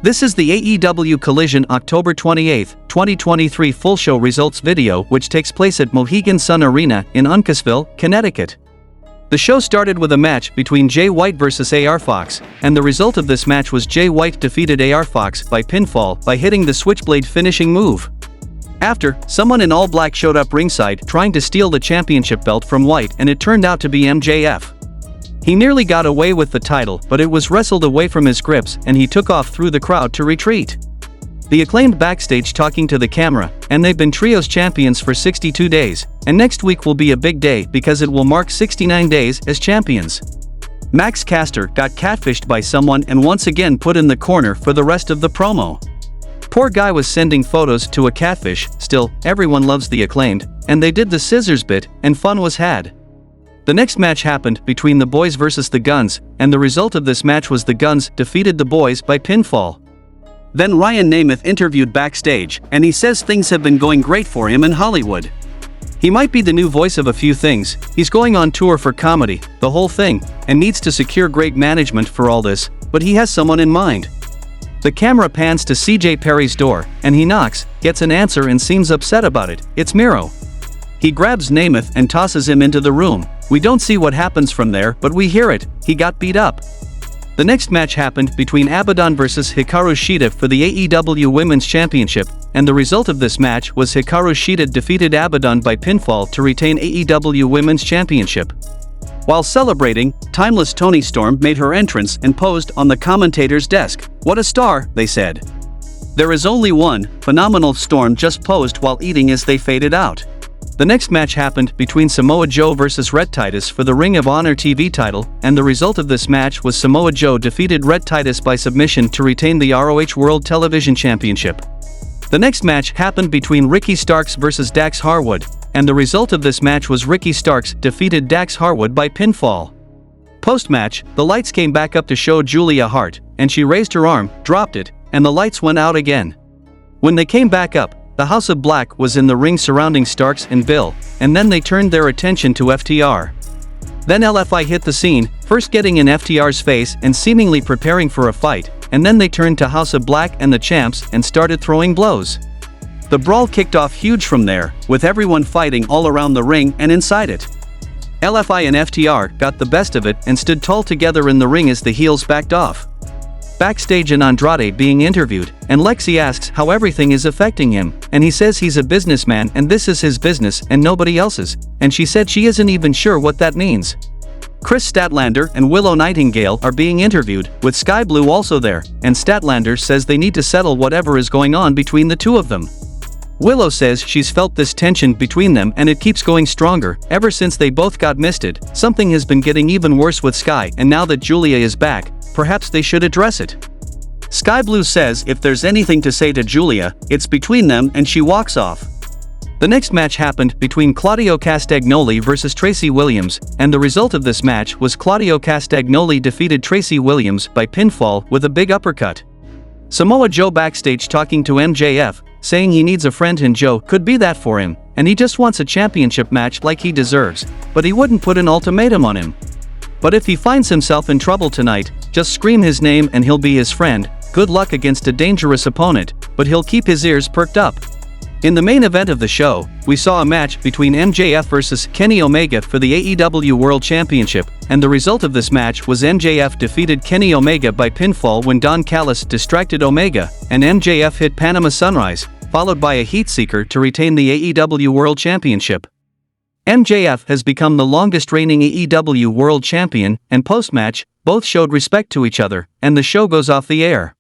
This is the AEW Collision October 28, 2023 full show results video which takes place at Mohegan Sun Arena in Uncasville, Connecticut. The show started with a match between Jay White vs AR Fox, and the result of this match was Jay White defeated AR Fox by pinfall by hitting the switchblade finishing move. After, someone in all black showed up ringside trying to steal the championship belt from White, and it turned out to be MJF. He nearly got away with the title, but it was wrestled away from his grips and he took off through the crowd to retreat. The Acclaimed backstage talking to the camera, and they've been Trios champions for 62 days, and next week will be a big day because it will mark 69 days as champions. Max Caster got catfished by someone and once again put in the corner for the rest of the promo. Poor guy was sending photos to a catfish. Still, everyone loves the Acclaimed, and they did the scissors bit, and fun was had. The next match happened between the Boys vs the Guns, and the result of this match was the Guns defeated the Boys by pinfall. Then Ryan Nemeth interviewed backstage, and he says things have been going great for him in Hollywood. He might be the new voice of a few things, he's going on tour for comedy, the whole thing, and needs to secure great management for all this, but he has someone in mind. The camera pans to CJ Perry's door, and he knocks, gets an answer and seems upset about it. It's Miro. He grabs Nemeth and tosses him into the room. We don't see what happens from there, but we hear it, he got beat up. The next match happened between Abaddon vs Hikaru Shida for the AEW Women's Championship, and the result of this match was Hikaru Shida defeated Abaddon by pinfall to retain AEW Women's Championship. While celebrating, Timeless Toni Storm made her entrance and posed on the commentator's desk. What a star, they said. There is only one, phenomenal. Storm just posed while eating as they faded out. The next match happened between Samoa Joe vs Rhett Titus for the Ring of Honor TV title, and the result of this match was Samoa Joe defeated Rhett Titus by submission to retain the ROH World Television Championship. The next match happened between Ricky Starks vs Dax Harwood, and the result of this match was Ricky Starks defeated Dax Harwood by pinfall. Post-match, the lights came back up to show Julia Hart, and she raised her arm, dropped it, and the lights went out again. When they came back up, the House of Black was in the ring surrounding Starks and Bill, and then they turned their attention to FTR. Then LFI hit the scene, first getting in FTR's face and seemingly preparing for a fight, and then they turned to House of Black and the champs and started throwing blows. The brawl kicked off huge from there, with everyone fighting all around the ring and inside it. LFI and FTR got the best of it and stood tall together in the ring as the heels backed off. Backstage, and Andrade being interviewed, and Lexi asks how everything is affecting him, and he says he's a businessman and this is his business and nobody else's, and she said she isn't even sure what that means. Chris Statlander and Willow Nightingale are being interviewed, with Sky Blue also there, and Statlander says they need to settle whatever is going on between the two of them. Willow says she's felt this tension between them and it keeps going stronger ever since they both got misted. Something has been getting even worse with Sky, and now that Julia is back, perhaps they should address it. Sky Blue says if there's anything to say to Julia, it's between them, and she walks off. The next match happened between Claudio Castagnoli vs Tracy Williams, and the result of this match was Claudio Castagnoli defeated Tracy Williams by pinfall with a big uppercut. Samoa Joe backstage talking to MJF, saying he needs a friend and Joe could be that for him, and he just wants a championship match like he deserves, but he wouldn't put an ultimatum on him. But if he finds himself in trouble tonight, just scream his name and he'll be his friend. Good luck against a dangerous opponent, but he'll keep his ears perked up. In the main event of the show, we saw a match between MJF vs Kenny Omega for the AEW World Championship, and the result of this match was MJF defeated Kenny Omega by pinfall when Don Callis distracted Omega, and MJF hit Panama Sunrise, followed by a heat seeker to retain the AEW World Championship. MJF has become the longest reigning AEW World Champion, and post-match, both showed respect to each other, and the show goes off the air.